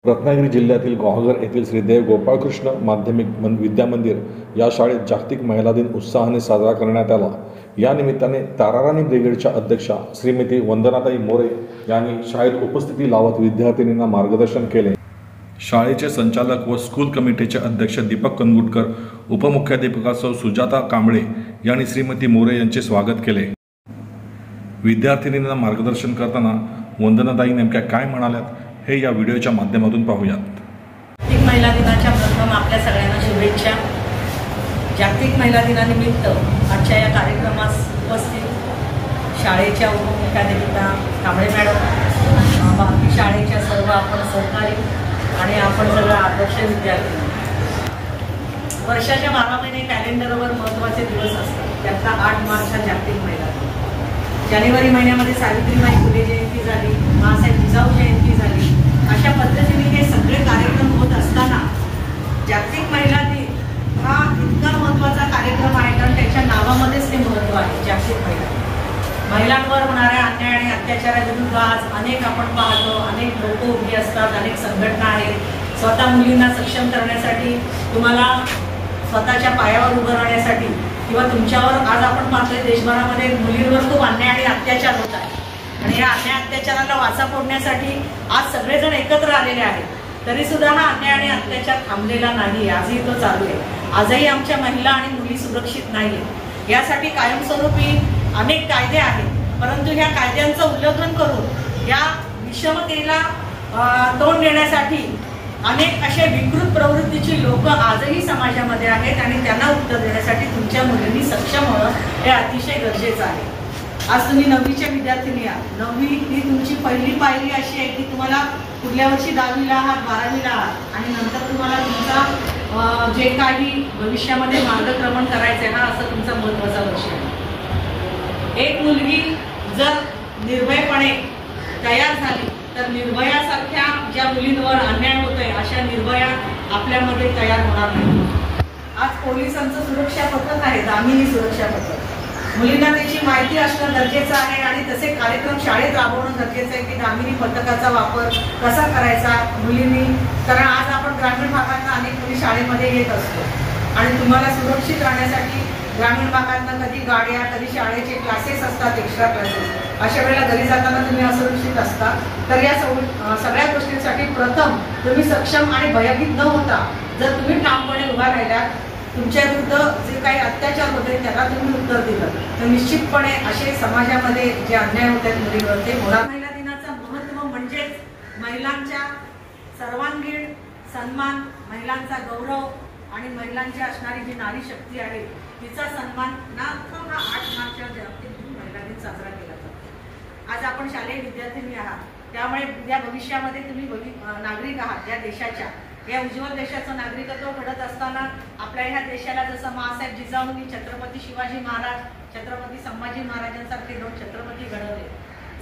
रत्नागिरी जिल्ह्यातील गोहागर येथील श्री देव गोपाळकृष्ण माध्यमिक विद्या मंदिर या शाळेत जागतिक महिला दिन उत्साहाने साजरा करण्यात आला। या निमित्ताने ताराराणी ब्रिगेडच्या अध्यक्षा श्रीमती वंदनाताई मोरे यांनी शाळेत उपस्थिती लावत विद्यार्थिनींना मार्गदर्शन केले। शाळेचे संचालक व स्कूल कमिटीचे अध्यक्ष दीपक कंगुटकर, उपमुख्याध्यापिका सौ सुजाता कांबळे यांनी श्रीमती मोरे यांचे स्वागत केले। विद्यार्थिनींना मार्गदर्शन करताना वंदनाताई नेमक्या काय म्हणाल्यात हे या व्हिडिओच्या माध्यमातून पाहूयात। जागतिक महिला दिनाच्या प्रथम आपल्या सगळ्यांना शुभेच्छा। जागतिक महिला दिनानिमित्त आजच्या या कार्यक्रमास उपस्थित शाळेच्या उपमुख्याध्यापिका कांबळे मॅडम, बाकी शाळेच्या सर्व आपण सहकारी आणि आपण सगळं आदर्श विद्यार्थी। वर्षाच्या 12 महिने कॅलेंडरवर महत्त्वाचे दिवस असतात, त्यातला 8 मार्च हा जागतिक महिला दिन। जानेवारी महिन्यामध्ये सावित्रीबाई फुले जयंती झाली, महासाहेब जिजाऊ जयंती झाली। अशा पद्धतीने हे सगळे कार्यक्रम होत असताना जागतिक महिला दिन हा इतका महत्त्वाचा कार्यक्रम आहे, कारण त्याच्या नावामध्येच ते महत्त्व आहे। जागतिक महिलांवर होणाऱ्या अन्याय आणि अत्याचाराविरुद्ध आज अनेक आपण पाहतो, अनेक लोक उभी असतात, अनेक संघटना आहेत। स्वतः मुलींना सक्षम करण्यासाठी, तुम्हाला स्वतःच्या पायावर उभं राहण्यासाठी किंवा तुमच्यावर आज आपण पाहतोय देशभरामध्ये मुलींवर खूप अन्याय आणि अत्याचार होत आहे आणि या अन्याय अत्याचाराला वाचा फोडण्यासाठी आज सगळेजण एकत्र आलेले आहेत। तरी सुद्धा हा अन्याय आणि अत्याचार थांबलेला नाही, आजही तो चालू आहे। आजही आमच्या महिला आणि मुली सुरक्षित नाहीये। यासाठी कायमस्वरूपी अनेक कायदे आहेत, परंतु ह्या कायद्यांचं उल्लंघन करून या विषमतेला तोंड देण्यासाठी अनेक अशा विकृत प्रवृत्तीची लोक आजही समाजामध्ये आहेत आणि त्यांना उत्तर देण्यासाठी तुमच्या मुलींनी सक्षम होणं हे अतिशय गरजेचं आहे। आज तुम्ही 9वीच्या विद्यार्थिनी आहात। 9वी ही तुमची पहिली पायरी अशी आहे की तुम्हाला पुढल्या वर्षी 10वीला आहात, 12वीला आहात आणि नंतर तुम्हाला तुमचा जे काही भविष्यामध्ये मार्गक्रमण करायचं आहे, हा असं तुमचा महत्त्वाचा वर्ष आहे। एक मुलगी जर निर्भयपणे तयार झाली तर निर्भयासारख्या ज्या मुलींवर अन्याय होतोय अशा निर्भया आपल्यामध्ये तयार होणार नाही। आज पोलिसांचं सुरक्षा पथक आहे, दामिनी सुरक्षा पथक। मुलींना त्याची माहिती असणं गरजेचं आहे आणि तसे कार्यक्रम शाळेत राबवणं गरजेचं आहे की दामिनी पथकाचा वापर कसा करायचा मुलींनी, कारण आज आपण ग्रामीण भागातून अनेक मुली शाळेमध्ये येत असतो आणि तुम्हाला सुरक्षित राहण्यासाठी ग्रामीण भागातून कधी गाड्या, कधी शाळेचे क्लासेस असतात, एक्स्ट्रा क्लासेस। अशा वेळेला घरी जाताना तुम्ही असुरक्षित असता, तर या सगळ्या गोष्टींसाठी प्रथम तुम्ही सक्षम आणि भयभीत न होता जर तुम्ही ठामपणे उभा राहिलात, तुमच्या विरुद्ध जे काही अत्याचार होते त्याला तुम्ही उत्तर दिलं, तर निश्चितपणे असे समाजामध्ये जे अन्याय होते मुलींवर ते होणार। महिला दिनाचं महत्त्व म्हणजेच महिलांच्या सर्वांगीण सन्मान, महिलांचा गौरव आणि महिलांची असणारी जी नारी शक्ती आहे तिचा सन्मान नार्थ हा 8 मार्चच्या जागतिक महिला दिन साजरा केला जातो। आज आपण शालेय विद्यार्थिनी आहात, त्यामुळे उद्या भविष्यामध्ये तुम्ही नागरिक आहात। या देशाच्या, या उज्ज्वल देशाचं नागरिकत्व घडत असताना आपल्या ह्या देशाला जसं महासाहेब जिजाऊंनी छत्रपती शिवाजी महाराज, छत्रपती संभाजी महाराजांसारखे 2 छत्रपती घडवले,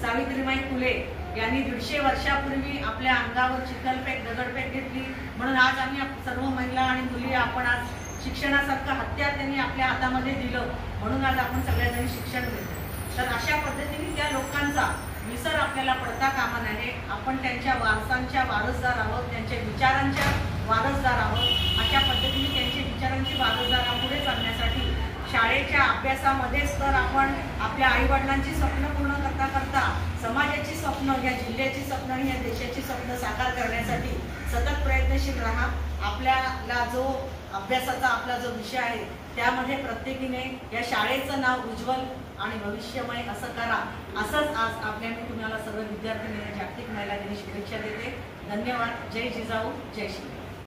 सावित्रीबाई फुले यांनी 150 वर्षापूर्वी आपल्या अंगावर चिखलफेक, दगडफेक घेतली, म्हणून आज आम्ही सर्व महिला आणि मुली आपण आज शिक्षणासारखं हत्यार त्यांनी आपल्या हातामध्ये दिलं, म्हणून आज आपण सगळ्याजणी शिक्षण घेतो। तर अशा पद्धतीने त्या लोकांचा विसर आपल्याला पडता कामा नये। आपण त्यांच्या वारसांच्या वारसदार आहोत, त्यांच्या विचारांच्या वारसदार आहोत। अशा पद्धतीने त्यांच्या विचारांची वारसदार पुढे चालण्यासाठी शाळेच्या अभ्यासामध्येच तर आपण आपल्या आईवडिलांची स्वप्न पूर्ण करता करता समाजाची स्वप्न, या जिल्ह्याची स्वप्न आणि या देशाची स्वप्न साकार करण्यासाठी सतत प्रयत्नशील राहा। आपल्याला जो अभ्यासाचा आपला जो विषय आहे त्यामध्ये प्रत्येकीने या शाळेचं नाव उज्ज्वल आणि भविष्यमय असं करा। असंच आज आपल्या मी तुम्हाला सर्व विद्यार्थ्यांना जागतिक महिला दिनी शुभेच्छा देते। धन्यवाद। जय जिजाऊ, जय श्री।